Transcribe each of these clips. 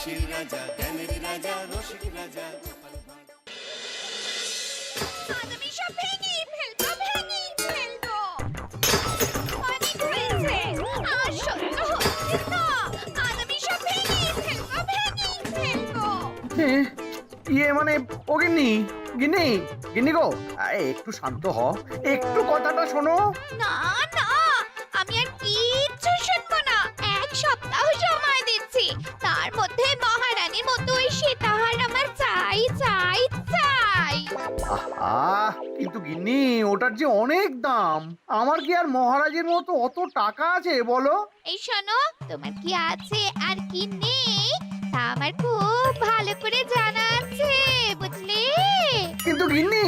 হাসির রাজা, জ্ঞানের রাজা, রসিক রাজা। আমি সব ভেঙে ফেলবো। অনেক হয়েছে, আর সহ্য হচ্ছে না। আমি সব ভেঙে ফেলবো। মানে ও গিন্নি, গিন্নি, গিন্নি গো, একটু শান্ত হ, একটু কথাটা শোনো। না না, আমি আর কিচ্ছু শুনবো না। এক সপ্তাহ সময় দিচ্ছি, তার মধ্যে মহারানীর মতো ওই সীতাহার আমার চাই চাই চাই। কিন্তু গিন্নি, ওটার যে অনেক দাম। আমার কি আর মহারাজের মতো অত টাকা আছে বলো? এই শোনো, তোমার কি আছে আর কি নেই তা আমার খুব ভালো করে জানা আছে, বুঝলে? কিন্তু গিন্নি,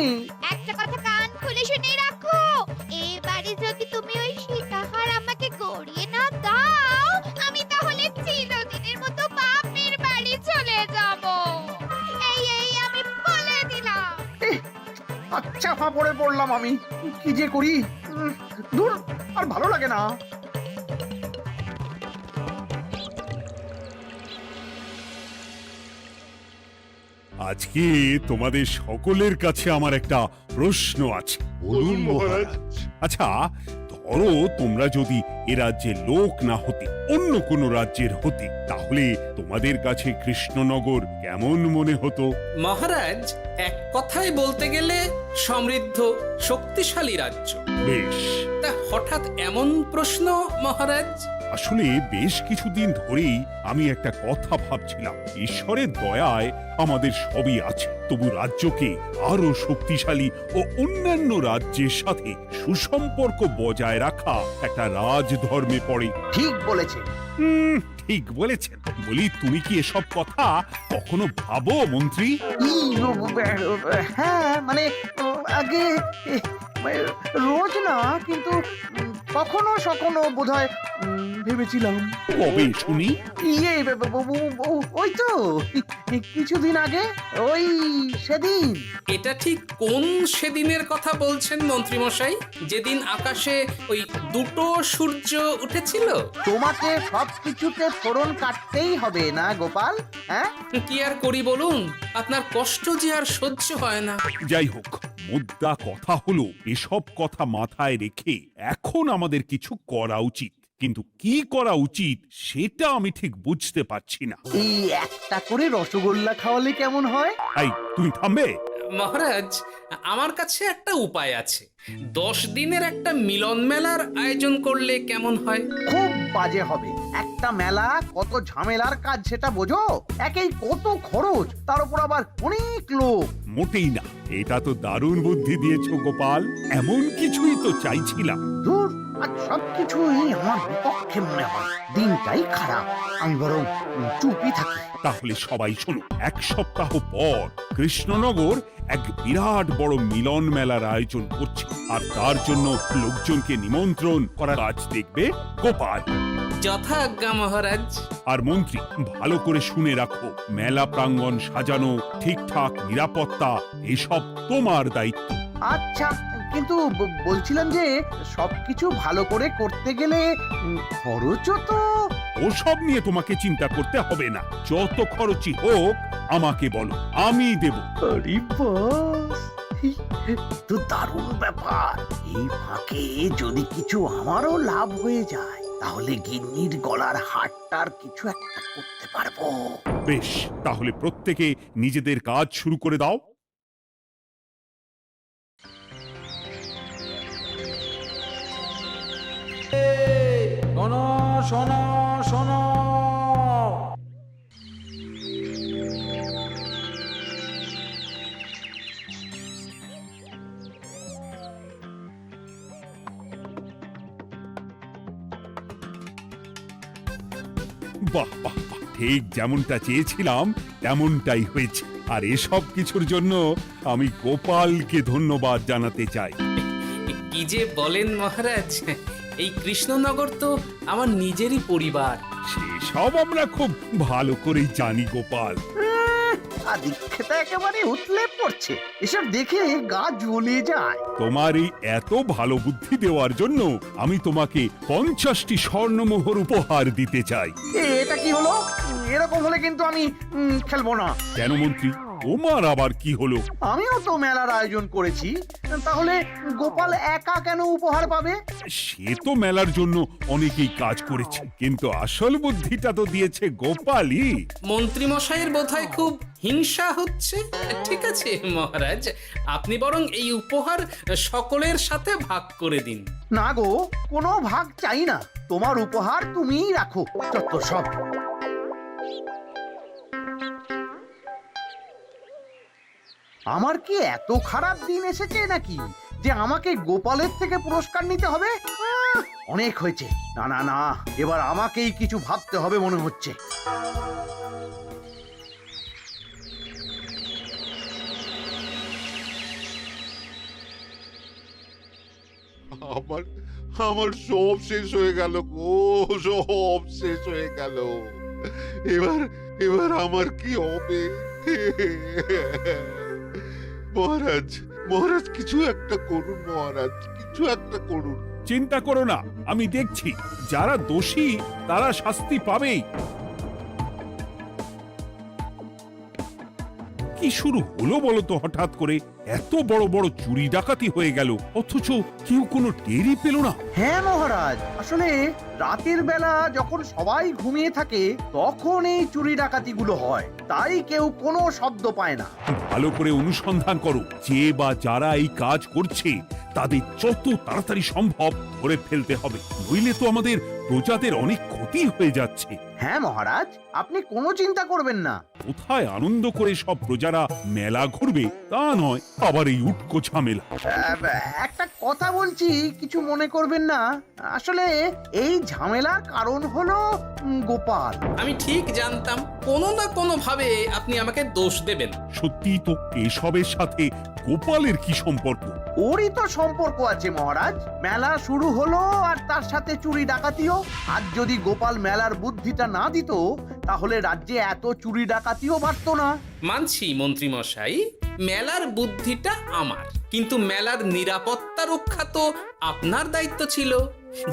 একটা কথা কান খুলে শুনে রাখো, এবারে যদি তুমি ওই সীতাহার আমাকে গড়িয়ে না দাও, আমি তাহলে চিরদিনের মতো বাপের বাড়ি চলে যাব। এই আমি বলে দিলাম। আচ্ছা ফাঁপড়ে পড়লাম আমি, কি যে করি। দূর, আর ভালো লাগে না। আজকে তোমাদের সকলের কাছে আমার একটা প্রশ্ন আছে। বলুন মহারাজ। আচ্ছা, ধরো তোমরা যদি এ রাজ্যের লোক না হতে, অন্য কোনো রাজ্যের হতে, তাহলে তোমাদের কাছে কৃষ্ণনগর কেমন মনে হতো? মহারাজ, এক কথায় বলতে গেলে সমৃদ্ধ শক্তিশালী রাজ্য। বেশ, তা হঠাৎ এমন প্রশ্ন মহারাজ? আসলে বেশ কিছুদিন ধরেই আমি একটা কথা ভাবছিলাম। ঈশ্বরের দয়ায় আমাদের সবই আছে, তবু রাজ্যকে আরো শক্তিশালী ও অন্যান্য রাজ্যের সাথে সুসম্পর্ক বজায় রাখা একটা রাজধর্মে পড়ে। ঠিক বলেছে। ঠিক বলেছেন। বলি, তুমি কি এসব কথা কখনো ভাবো মন্ত্রী? হ্যাঁ, মানে আগে রোজ না, কিন্তু কখনো সখনো বোধহয় ভেবেছিলাম। কবে শুনি? ওই তো কিছুদিন আগে, ওই সেদিন। এটা ঠিক কোন সেদিনের কথা বলছেন মন্ত্রী মশাই? যেদিন আকাশে ওই দুটো সূর্য উঠেছিল? তোমাকে সবকিছুতে ফোড়ন কাটতেই হবে না গোপাল? হ্যাঁ, কি আর করি বলুন, আপনার কষ্ট যে আর সহ্য হয় না। যাই হোক, মুদ্রা কথা হলো, এসব কথা মাথায় রেখে এখন আমাদের কিছু করা উচিত। কিন্তু কি করা উচিত সেটা আমি ঠিক বুঝতে পারছি না। এই একটা করে রসগোল্লা খাওয়ালে কেমন হয়? এই, তুমি থামবে? মহারাজ, আমার কাছে একটা উপায় আছে। 10 দিনের একটা মিলন মেলার আয়োজন করলে কেমন হয়? খুব বাজে হবে। একটা মেলা কত ঝামেলার কাজ সেটা বোঝো? একেই কত খরচ, তার উপর আবার অনেক লোক। মোটেই না, এটা তো দারুণ বুদ্ধি দিয়েছো গোপাল। এমন কিছুই তো চাইছিলাম। ধুর, আর সবকিছুই আমার বিপক্ষে মনে হয়। দিনটাই খারাপ, আমি বরং চুপই থাকি। তাহলে সবাই শোনো, 1 সপ্তাহ পর কৃষ্ণনগর এক বিরাট বড় মিলন মেলার আয়োজন করছে, আর তার জন্য লোকজনকে নিমন্ত্রণ করার কাজ দেখবে গোপাল। যথা আজ্ঞা মহারাজ। আর মন্ত্রী, ভালো করে শুনে রাখো, মেলা প্রাঙ্গণ সাজানো, ঠিকঠাক নিরাপত্তা, এসব তোমার দায়িত্ব। আচ্ছা, কিন্তু বলছিলাম যে সবকিছু ভালো করে করতে গেলে খরচও তো। ওসব নিয়ে তোমাকে চিন্তা করতে হবে না। যত খরচই হোক আমাকে বলো, আমি দেব। আরে বাস, তো দারুণ ব্যাপার। এই ফাঁকে যদি কিছু আমারও লাভ হয়ে যায়, তাহলে গিন্নির গলার হারটার কিছু একটা করতে পারবো। বেশ, তাহলে প্রত্যেকে নিজেদের কাজ শুরু করে দাও। শোনো শোনো শোনো, বাহ বাহ বাহ, ঠিক যেমনটা চেয়েছিলাম তেমনটাই হয়েছে। আর এসব কিছুর জন্য আমি গোপালকে ধন্যবাদ জানাতে চাই। কি যে বলেন মহারাজ, এই কৃষ্ণনগর তো আমার নিজেরই পরিবার। সেসব আমরা খুব ভালো করেই জানি গোপাল। আদিক্ষেতা একেবারে উতলে পড়ছে। এসব দেখে গা জ্বলে যায়। তোমার এই এত ভালো বুদ্ধি দেওয়ার জন্য আমি তোমাকে 50টি স্বর্ণমোহর উপহার দিতে চাই। এটা কি হলো? এরকম হলে কিন্তু আমি খেলবো না। কেন মন্ত্রী, তোমার আবার কি হলো? আমিও তো মেলার আয়োজন করেছি, তাহলে গোপাল একা কেন উপহার পাবে? সে তো মেলার জন্য অনেকেই কাজ করেছে, কিন্তু আসল বুদ্ধিটা তো দিয়েছে গোপালই। মন্ত্রী মশাইয়ের বোধহয় খুব হিংসা হচ্ছে। ঠিক আছে মহারাজ, আপনি বরং এই উপহার সকলের সাথে ভাগ করে দিন। না গো, কোনো ভাগ চাই না। তোমার উপহার তুমিই রাখো। যত সব। আমার কি এত খারাপ দিন এসেছে নাকি যে আমাকে গোপালের থেকে পুরস্কার নিতে হবে? অনেক হয়েছে। না না না, এবার আমাকেই কিছু ভাবতে হবে মনে হচ্ছে। আমার আমার সব শেষ হয়ে গেল গো, সব শেষ হয়ে গেল। এবার এবার আমার কি হবে? মহারাজ, মহারাজ কিছু একটা করুন, মহারাজ কিছু একটা করুন। চিন্তা করো না, আমি দেখছি। যারা দোষী তারা শাস্তি পাবেই। কি শুরু হলো বলো তো হঠাৎ করে? এত বড় বড় চুরি ডাকাতি হয়ে গেল, অথচ কেউ কোনো টেরই পেল না। হ্যাঁ মহারাজ, আসলে রাতের বেলা যখন সবাই ঘুমিয়ে থাকে তখন এই চুরি ডাকাতিগুলো হয়, তাই কেউ কোনো শব্দ পায় না। ভালো করে অনুসন্ধান করো, যে বা যারা এই কাজ করছে তাদের যত তাড়াতাড়ি সম্ভব ধরে ফেলতে হবে, নইলে তো আমাদের প্রজাদের অনেক ক্ষতি হয়ে যাচ্ছে। হ্যাঁ মহারাজ, আপনি কোনো চিন্তা করবেন না। কোথায় আনন্দ করে সব প্রজারা মেলা ঘুরবে তা নয়, আবার এই উটকো ঝামেলা। একটা কথা বলছি, কিছু মনে করবেন না। আসলে এই ঝামেলার কারণ হলো গোপাল। আমি ঠিক জানতাম কোনো না কোনো ভাবে আপনি আমাকে দোষ দেবেন। সত্যি তো, এসবের সাথে গোপালের কি সম্পর্ক? ওরই তো সম্পর্ক আছে মহারাজ। মেলা শুরু হলো আর তার সাথে চুরি ডাকাতিও। আর যদি গোপাল মেলার বুদ্ধিটা না দিত তাহলে রাজ্যে এত চুরি ডাকাতিও বাড়তো না। মানছি মন্ত্রী মশাই, মেলার বুদ্ধিটা আমার, কিন্তু মেলার নিরাপত্তা রক্ষা তো আপনার দায়িত্ব ছিল।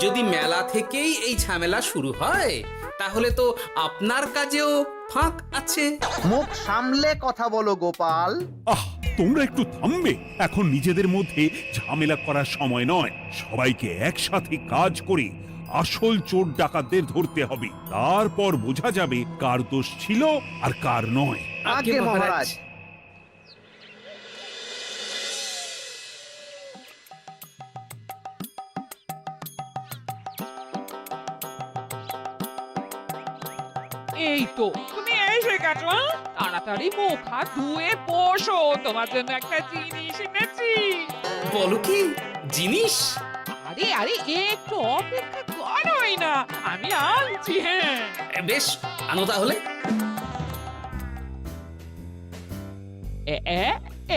যদি মেলা থেকেই এই ঝামেলা শুরু হয় তাহলে তো আপনার কাজেও ফাঁক আছে। মুখ সামলে কথা বলো গোপাল। আহ, তোমরা একটু থামবে? এখন নিজেদের মধ্যে ঝামেলা করার সময় নয়। সবাইকে একসাথে কাজ করে আসল চোর ডাকাতদের ধরতে হবে, তারপর বোঝা যাবে কার দোষ ছিল আর কার নয়। আগে মহারাজ। এই তো তুমি এসে গেছো। তাড়াতাড়ি মুখ হাত ধুয়ে বসো, তোমার জন্য একটা জিনিস এনেছি। বলো কি জিনিস? আরে আরে একটু অপেক্ষা করোই না, আমি আনছি। হ্যাঁ বেশ, আনো তাহলে।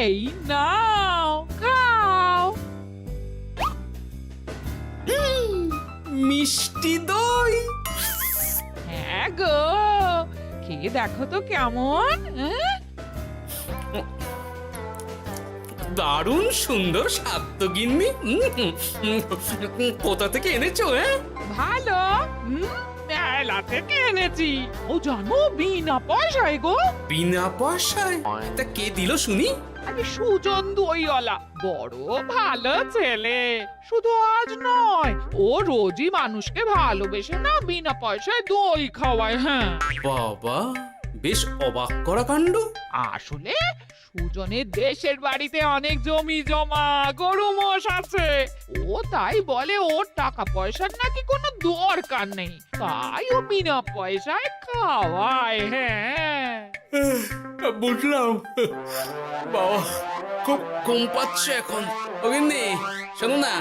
এই নাও, খাও। মিষ্টি দই। হ্যাঁ গো, খেয়ে দেখো তো কেমন। দারুণ সুন্দর স্বাদ তো গিন্নি। কোথা থেকে এনেছো? ভালো, মেলা থেকে এনেছি। ও জানো, বিনা পয়সায় গো। বিনা পয়সায়? তা কে দিল শুনি? আরে সুজন দইওয়ালা, বড় ভালো ছেলে। শুধু আজ নয়, ও রোজই মানুষকে ভালোবেসে না বিনা পয়সায় দই খাওয়ায়। হ্যাঁ বাবা, বেশ অবাক করা কাণ্ড। আসলে সুজনের দেশের বাড়িতে অনেক জমি জমা, গরু মোষ আছে। ও তাই বলে ওর টাকা পয়সার নাকি কোনো দরকার নেই, তাই ও বিনা পয়সায় খাওয়ায়। হ্যাঁ বুঝলাম। বাবা, খুব ঘুম পাচ্ছে এখন। ও গিন্নি, শোনো না,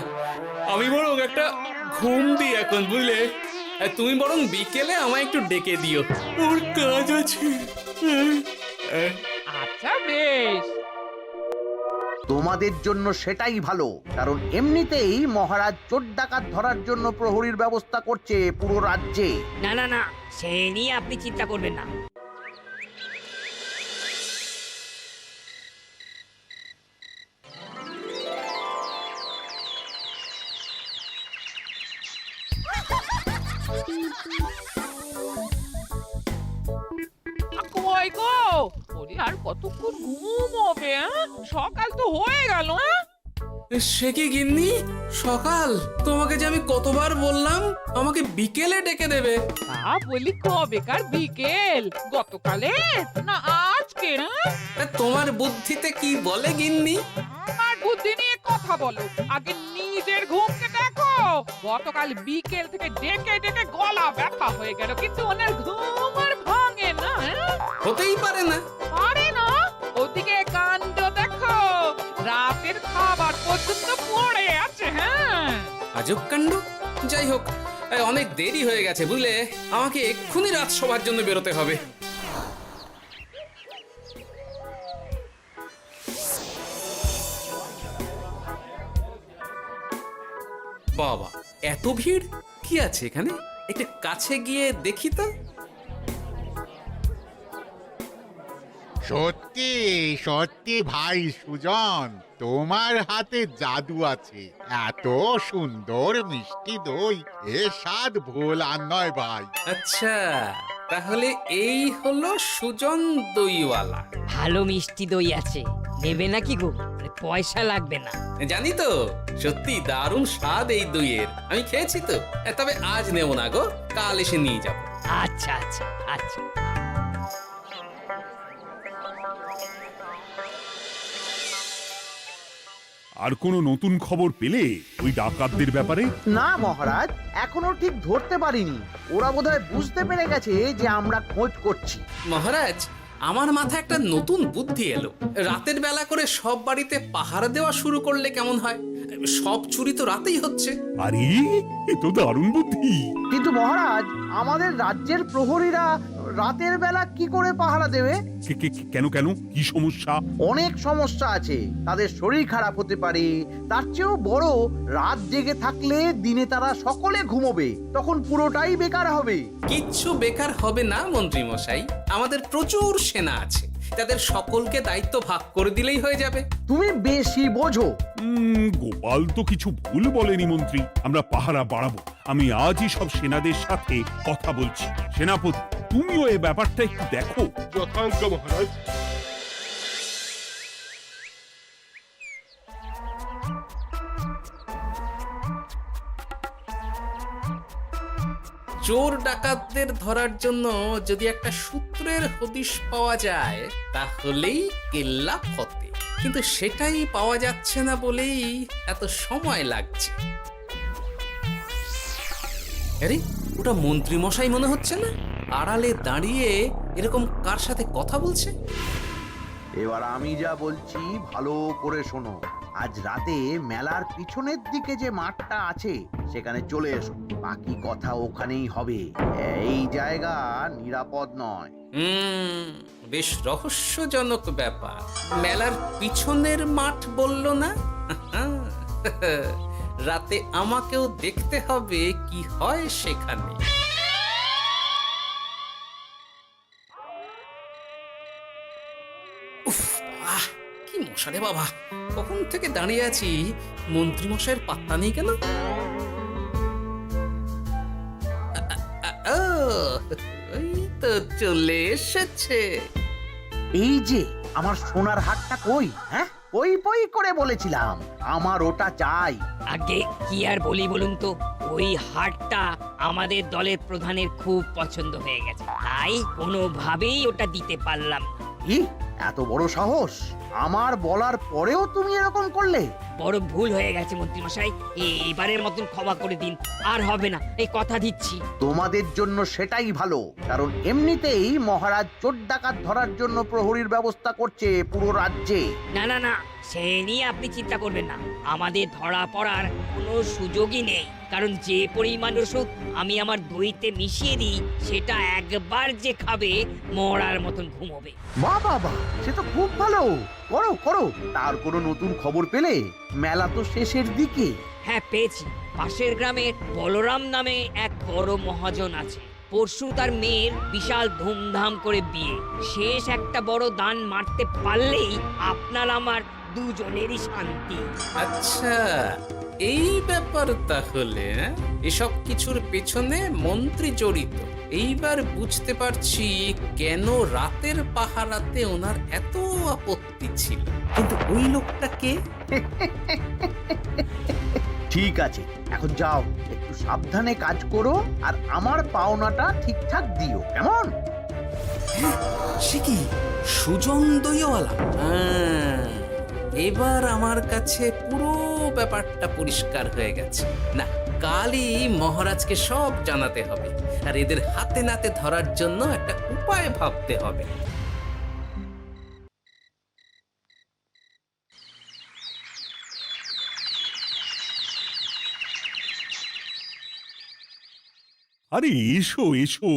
আমি বরং একটা ঘুম দিই এখন, বুঝলে? তুমি বরং বিকেলে আমায় একটু ডেকে দিও, ওর কাজ আছে। আচ্ছা বেশ। তোমাদের জন্য সেটাই ভালো, কারণ এমনিতেই মহারাজ চোর ডাকাত ধরার জন্য প্রহরীর ব্যবস্থা করছে পুরো রাজ্যে। না না না, সে নিয়ে আপনি চিন্তা করবেন না। কই গো ওরে আর কতক্ষণ ঘুমোবে সকাল তো হয়ে গেল সে কি গিন্নি, সকাল? তোমাকে যে আমি কতবার বললাম আমাকে বিকেলে ডেকে দেবে। তা বলি কবেকার বিকেল, গতকালে না আজকে? তোমার বুদ্ধিতে কি বলে গিন্নি? আমার বুদ্ধি নিয়ে কথা বলো, আগে নিজের ঘুমকে দেখো। গতকাল বিকেল থেকে ডেকে ডেকে গলা ব্যথা হয়ে গেল, কিন্তু ওনার ঘুম আর ভাঙে না। হতেই পারে না। পারে না? ওদিকে কাণ্ড দেখো, রাতের খাবার পর্যন্ত পড়ে আছে। আজব কাণ্ড। যাই হোক, অনেক দেরি হয়ে গেছে বুঝলে, আমাকে এক্ষুনি রাজসভার জন্য বেরোতে হবে। বাবা, এত ভিড় কি আছে এখানে? একটু কাছে গিয়ে দেখি তো। সত্যি সত্যি ভাই সুজন, তোমার হাতে জাদু আছে। এত সুন্দর মিষ্টি দই, এ স্বাদ ভোলার নয় ভাই। আচ্ছা, তাহলে এই হলো সুজন দইওয়ালা। ভালো মিষ্টি দই আছে, নেবে নাকি গো? পয়সা লাগবে না। জানি তো, সত্যি দারুণ স্বাদ এই দইয়ের। আমি খেয়েছি তো। তবে আজ নেব না গো, কাল এসে নিয়ে যাব। আচ্ছা আচ্ছা আচ্ছা। আর কোনো নতুন খবর পেলে ওই ডাকাতদের ব্যাপারে? না মহারাজ, এখনো ঠিক ধরতে পারিনি। ওরা বোধহয় বুঝতে পেরে গেছে যে আমরা খোঁজ করছি। মহারাজ, আমার মাথায় একটা নতুন বুদ্ধি এলো। রাতের বেলা করে সব বাড়িতে পাহারা দেওয়া শুরু করলে কেমন হয়? সব চুরি তো রাতেই হচ্ছে। আরে, এ তো দারুণ বুদ্ধি। কিন্তু মহারাজ, আমাদের রাজ্যের প্রহরীরা রাতের বেলা কি করে পাহারা দেবে? কেন কেন, কি সমস্যা? অনেক সমস্যা আছে। তাদের শরীর খারাপ হতে পারে, তার চেয়েও বড়, রাত জেগে থাকলে দিনে তারা সকলে ঘুমোবে, তখন পুরোটাই বেকার হবে। কিচ্ছু বেকার হবে না মন্ত্রী মশাই, আমাদের প্রচুর সেনা আছে, তাদের সকলকে দায়িত্ব ভাগ করে দিলেই হয়ে যাবে। তুমি বেশি বোঝো। গোপাল তো কিছু ভুল বলেনি মন্ত্রী, আমরা পাহারা বাড়াবো। আমি আজই সব সেনাদের সাথে কথা বলছি। সেনাপতি, তুমিও এই ব্যাপারটা একটু দেখো। যথাজ্ঞা মহারাজ। চোর ডাকাতদের ধরার জন্য যদি একটা সূত্রের হদিশ পাওয়া যায় তাহলেই কেল্লা ফতে, কিন্তু সেটাই পাওয়া যাচ্ছে না বলেই এত সময় লাগছে। আরে, ওটা মন্ত্রী মশাই মনে হচ্ছে না? আড়ালে দাঁড়িয়ে এরকম কার সাথে কথা বলছে? এবার আমি যা বলছি ভালো করে শোনো। আজ রাতে মেলার পিছনের দিকে যে মাঠটা আছে সেখানে চলে এসো। বাকি কথা ওখানেই হবে। এই জায়গা নিরাপদ নয়। বেশ রহস্যজনক ব্যাপার। মেলার পিছনের মাঠ বলল না? রাতে আমাকেও দেখতে হবে কি হয় সেখানে। কি মশা রে বাবা, কখন থেকে দাঁড়িয়ে আছি, মন্ত্রী মশাইয়ের পাত্তা নেই কেন? ওই তো চলে এসেছে। এই যে আমার সোনার হাটটা কই? হ্যাঁ, ওই বই করে বলেছিলাম আমার ওটা চাই। আগে কি আর বলি বলুন তো, ওই হাটটা আমাদের দলের প্রধানের খুব পছন্দ হয়ে গেছে, তাই কোনোভাবেই ওটা দিতে পারলাম না। কি এত বড় সাহস! আমার বলার পরেও তুমি এরকম করলে? বড় ভুল হয়ে গেছে মন্ত্রী মশাই, এবারের মতন ক্ষমা করে দিন, আর হবে না, এই কথা দিচ্ছি। তোমাদের জন্য সেটাই ভালো, কারণ এমনিতেই মহারাজ চোর ডাকাত ধরার জন্য প্রহরীর ব্যবস্থা করছে পুরো রাজ্যে। না না না, সে নিয়ে আপনি চিন্তা করবেন না, আমাদের ধরা পড়ার কোনো সুযোগই নেই, কারণ যে পরিমাণ ওষুধ আমি আমার দইতে মিশিয়ে দিই সেটা একবার যে খাবে মরার মতন ঘুমোবে। বাহ বাহ বাহ, সে তো খুব ভালো। করো করো। তার কোনো নতুন খবর পেলে? মেলা তো শেষের দিকে। হ্যাঁ পেয়েছি, পাশের গ্রামে বলরাম নামে এক বড় মহাজন আছে। পরশু তার মেয়ের বিশাল ধুমধাম করে বিয়ে। শেষ একটা বড় দান মারতে পারলেই আপনার আমার দুজনেরই শান্তি। আচ্ছা, এই ব্যাপার তাহলে। এসব কিছুর পেছনে মন্ত্রী জড়িত। এইবার বুঝতে পারছি কেন রাতের পাহারাতে ওনার এত আপত্তি ছিল। কিন্তু ওই লোকটা কে? ঠিক আছে, এখন যাও, একটু সাবধানে কাজ করো আর আমার পাওনাটা ঠিকঠাক দিও, কেমন? সে কি সুজন দইওয়ালা? এবার আমার কাছে পুরো ব্যাপারটা পরিষ্কার হয়ে গেছে। না, কালই মহারাজকে সব জানাতে হবে, আর এদের হাতে নাতে ধরার জন্য একটা উপায় ভাবতে হবে। আরে এসো এসো,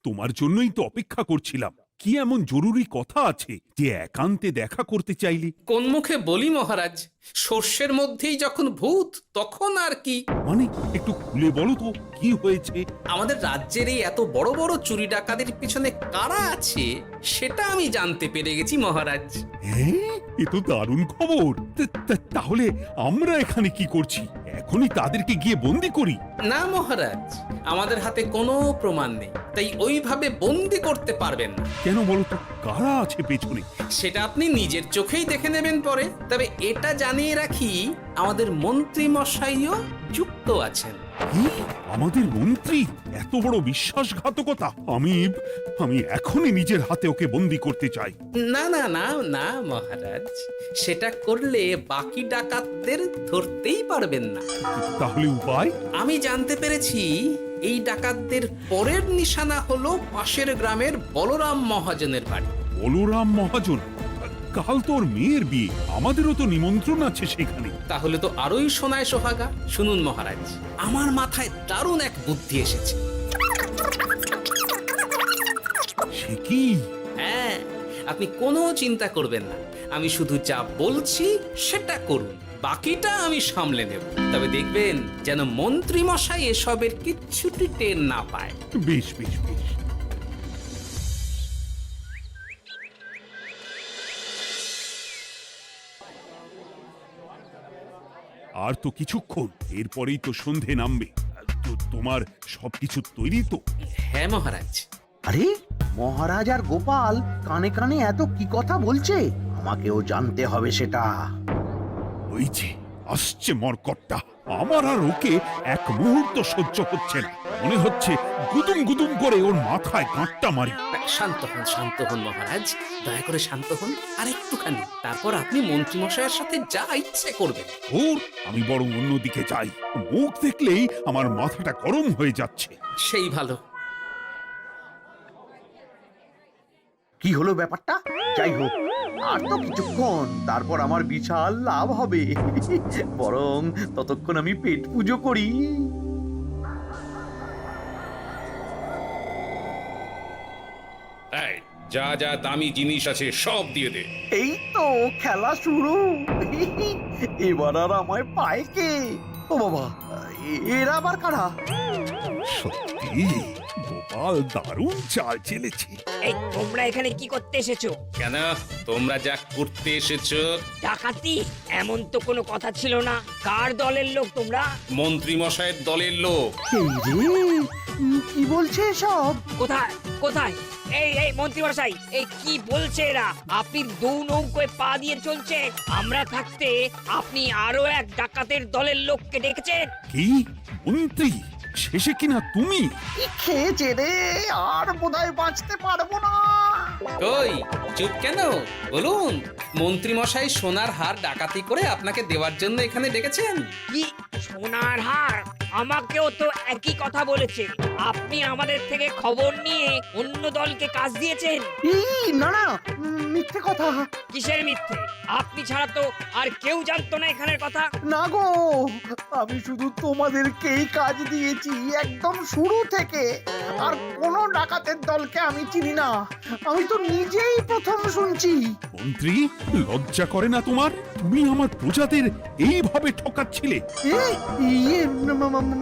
তোমার জন্যই তো অপেক্ষা করছিলাম। কি এমন জরুরি কথা আছে যে একান্তে দেখা করতে চাইলে? কোন মুখে বলি মহারাজ, সর্ষের মধ্যেই যখন ভূত তখন আর কি। মানে একটু খুলে বলো তো কি হয়েছে? আমাদের রাজ্যের এই এত বড় বড় চুরি ডাকাতির পিছনে কারা আছে সেটা আমি জানতে পেরে গেছি মহারাজ। হ্যাঁ, এ তো দারুণ খবর। তাহলে আমরা এখানে কি করছি? এখনই তাদেরকে গিয়ে বন্দি করি? না মহারাজ, আমাদের হাতে কোনো প্রমাণ নেই, তাই ওইভাবে বন্দি করতে পারবেন না। কেন বলো তো, কারা আছে পেছনে? সেটা আপনি নিজের চোখেই দেখে নেবেন পরে। তবে এটা জানিয়ে রাখি, আমাদের মন্ত্রী মশাইও যুক্ত আছেন। কি? আমাদের মন্ত্রী? এত বড় বিশ্বাসঘাতকতা! আমি এখনই নিজের হাতে ওকে বন্দি করতে চাই। না না না না মহারাজ, সেটা করলে বাকি ডাকাতদের ধরতেই পারবেন না। তাহলে উপায়? আমি জানতে পেরেছি এই ডাকাতদের পরের নিশানা হলো পাশের গ্রামের বলরাম মহাজনের বাড়ি। বলরাম মহাজন? কাল তোর মেয়ের বিয়ে, আমাদেরও তো নিমন্ত্রণ আছে সেখানে। তাহলে তো আরোই সোনায় সোহাগা। শুনুন মহারাজ, আমার মাথায় দারুণ এক বুদ্ধি এসেছে। সে কি? হ্যাঁ, আপনি কোনো চিন্তা করবেন না, আমি শুধু যা বলছি সেটা করুন, বাকিটা আমি সামলে নেব। তবে দেখবেন যেন মন্ত্রী মশাই এসবের কিচ্ছুটি টের না পায়। বেশ বেশ বেশ। আর তো কিছুক্ষণ, এরপরেই তো সন্ধে নামবে। তো তোমার সবকিছু তৈরি তো? হ্যাঁ মহারাজ। আরে মহারাজ আর গোপাল কানে কানে এত কি কথা বলছে, আমাকেও জানতে হবে সেটা। ওই যে আসছে মরকটটা, আমার আর ওকে এক মুহূর্ত সহ্য হচ্ছে না। মনে হচ্ছে গুদুম গুদুম করে ওর মাথায় গাঁটটা মারি। শান্ত হন মহারাজ, দয়া করে শান্ত হন আর একটুখানি, তারপর আপনি মন্ত্রী মশাইয়ের সাথে যা ইচ্ছে করবেন। ওর আমি বরং অন্যদিকে যাই, মুখ দেখলেই আমার মাথাটা গরম হয়ে যাচ্ছে। সেই ভালো। কি হলো ব্যাপারটা? যাই হোক, আর তো কিছুক্ষণ, তারপর আমার বিশাল লাভ হবে। বরং ততক্ষণ আমি পেট পুজো করি। যা যা দামি জিনিস আছে সব দিয়ে দে। এই তো খেলা শুরু। এবার আর আমায় পায় কে? ও বাবা, এরা আবার কারা? সত্যি গোপাল দারুণ চাল চেলেছে। এই তোমরা এখানে কি করতে এসেছো? কেন, তোমরা যা করতে এসেছো? ডাকাতি? এমন তো কোনো কথা ছিল না। কার দলের লোক তোমরা? মন্ত্রী মশাইয়ের দলের লোক। এই রে, কি বলছে সব? কোথায় কোথায়? এই মন্ত্রী মশাই, এই কি বলছে এরা? আপনি দু নৌকোয় পা দিয়ে চলছে, আমরা থাকতে আপনি আরো এক ডাকাতের দলের লোককে ডেকেছেন। কি মন্ত্রী? শেষে কিনা তুমি? কি খেয়েছে রে, আর বোধহয় বাঁচতে পারবো না। কই, চুপ কেন? বলুন, মন্ত্রী মশাই সোনার হার ডাকাতি করে আপনাকে দেওয়ার জন্য এখানে ডেকেছেন। কি সোনার হার? আমাকেও তো একই কথা বলেছে। আপনি আমাদের থেকে খবর নিয়ে অন্য দলকে কাজ দিয়েছেন। না না, মিথ্যে কথা। কিসের মিথ্যে? আপনি ছাড়া তো আর কেউ জানতো না এখানের কথা। না গো, আমি শুধু তোমাদেরকেই কাজ দিয়েছি একদম শুরু থেকে। আর কোনো ডাকাতের দলকে আমি চিনি না, আমি তো নিজেই প্রথম শুনছি। মন্ত্রী, লজ্জা করে না তোমার? তুমি আমার প্রজাদের এইভাবে ঠকাচ্ছিলে।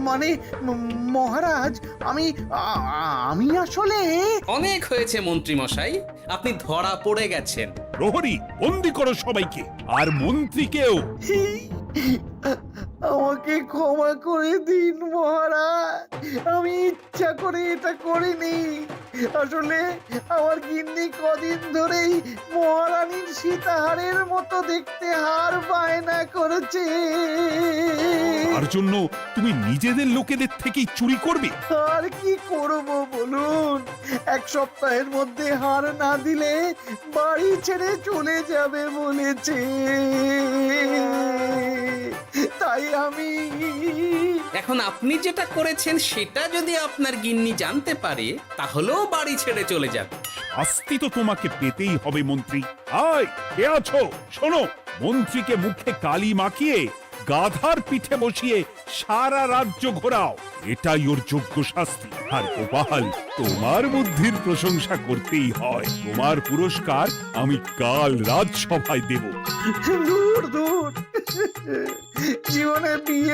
মানে মহারাজ, আমি আসলে... অনেক হয়েছে মন্ত্রী মশাই, আপনি ধরা পড়ে গেছেন। প্রহরী, বন্দি করো সবাইকে, আর মন্ত্রীকেও। আমাকে ক্ষমা করে দিন মহারাজ, আমি ইচ্ছা করে এটা করিনি। আসলে আমার গিন্নি কদিন ধরেই মহারানীর সীতাহারের মতো দেখতে হার বায়না করেছে। তার জন্য তুমি নিজেদের লোকেদের থেকেই চুরি করবে? আর কি করব বলুন, এক সপ্তাহের মধ্যে হার না দিলে বাড়ি ছেড়ে চলে যাবে বলেছে। তাই আমি এখন আপনি যেটা করেছেন সেটা যদি আপনার গিন্নি জানতে পারে তাহলেও বাড়ি ছেড়ে চলে যাবে। শাস্তি তো তোমাকে পেতেই হবে মন্ত্রী। আয়, কে আছো? শোনো, মন্ত্রীকে মুখে কালি মাখিয়ে গাধার পিঠে বসিয়ে সারা রাজ্য ঘোরাও, এটাই ওর যোগ্য শাস্তি। আর গোপাল, তোমার বুদ্ধির প্রশংসা করতেই হয়। তোমার পুরস্কার আমি কাল রাজসভায় দেব। দূর দূর, জীবনে বিয়ে